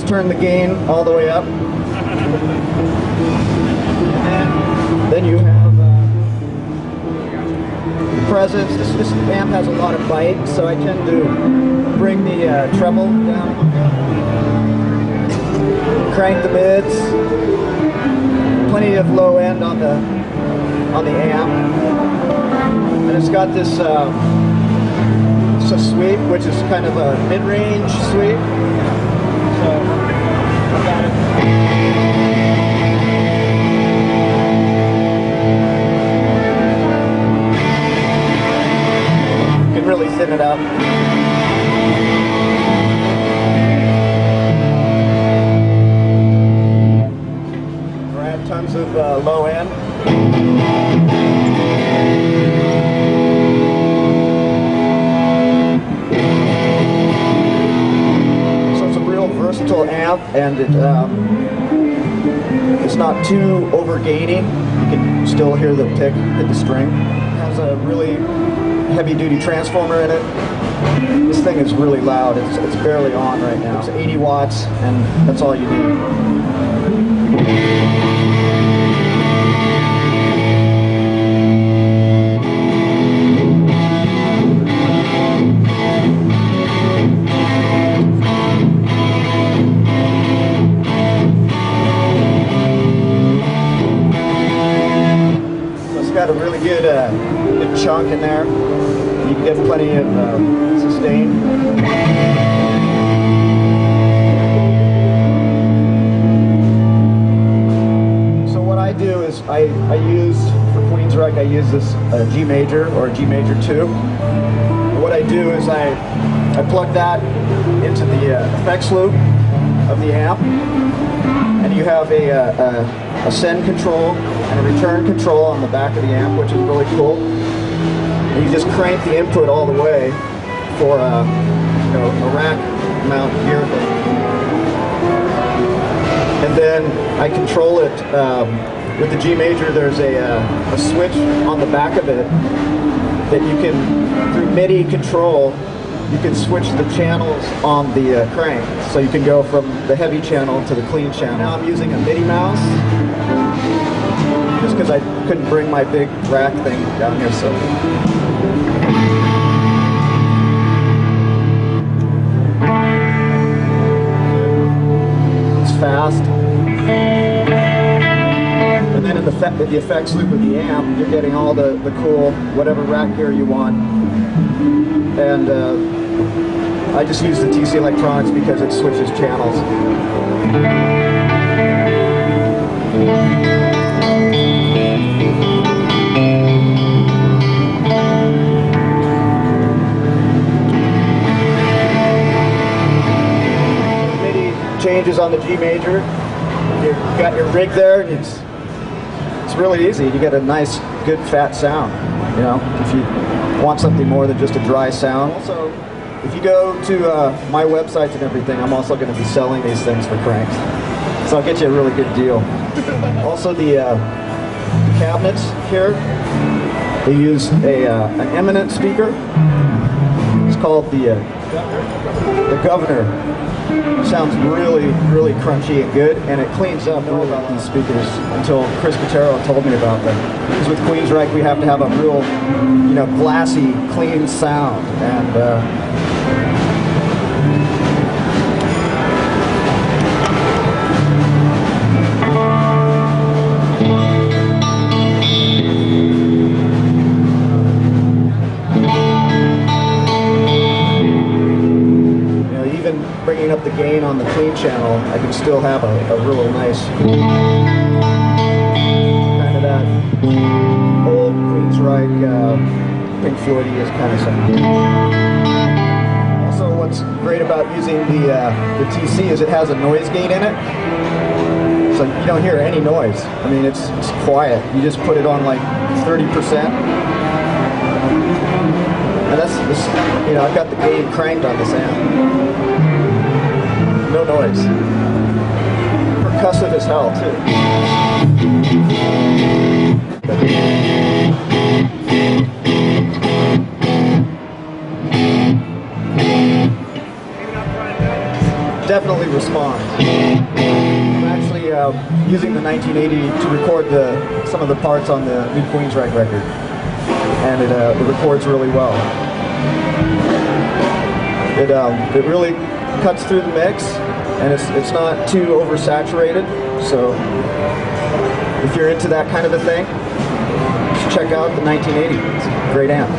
turn the gain all the way up. And then you have presence. This amp has a lot of bite, so I tend to bring the treble down, crank the mids, plenty of low end on the amp, and it's got this a sweep, which is kind of a mid-range sweep. So I got it. Really thin it up. Grab tons of low end. So it's a real versatile amp, and it's not too over-gaining. You can still hear the pick hit the string. It has a really heavy-duty transformer in it. This thing is really loud. It's barely on right now. It's 80 watts, and that's all you need. So it's got a really good chunk in there. You can get plenty of sustain. So what I do is I use, for Queensryche, I use this G major or a G major 2. And what I do is I plug that into the effects loop of the amp, and you have a send control and a return control on the back of the amp, which is really cool. And you just crank the input all the way for a rack mount gear thing. And then I control it with the G major. There's a switch on the back of it that you can, through MIDI control, you can switch the channels on the crank. So you can go from the heavy channel to the clean channel. Now I'm using a MIDI mouse, just because I couldn't bring my big rack thing down here, so. It's fast. And then in the effects loop of the amp, you're getting all the cool, whatever rack gear you want. And I just use the TC Electronics because it switches channels. Changes on the G major. You've got your rig there, and it's really easy. You get a nice, good, fat sound. You know, if you want something more than just a dry sound. Also, if you go to my websites and everything, I'm also going to be selling these things for cranks, so I'll get you a really good deal. Also, the cabinets here, they use an eminent speaker. It's called the Governor. Sounds really, really crunchy and good, and it cleans up. I don't know about these speakers until Chris Patero told me about them. Because with Queensryche, we have to have a real, glassy, clean sound, and bringing up the gain on the clean channel, I can still have a real nice kind of that old Queensryche Pink Floyd-y kind of sound. Also, what's great about using the TC is it has a noise gate in it, so you don't hear any noise. I mean, it's quiet. You just put it on like 30%. And that's this, I've got the gain cranked on this amp. No noise. Percussive as hell, too. definitely responds. I'm actually using the 1980 to record some of the parts on the new Queensryche record, and it records really well. It really cuts through the mix, and it's not too oversaturated. So if you're into that kind of a thing, check out the 1980. It's a great amp.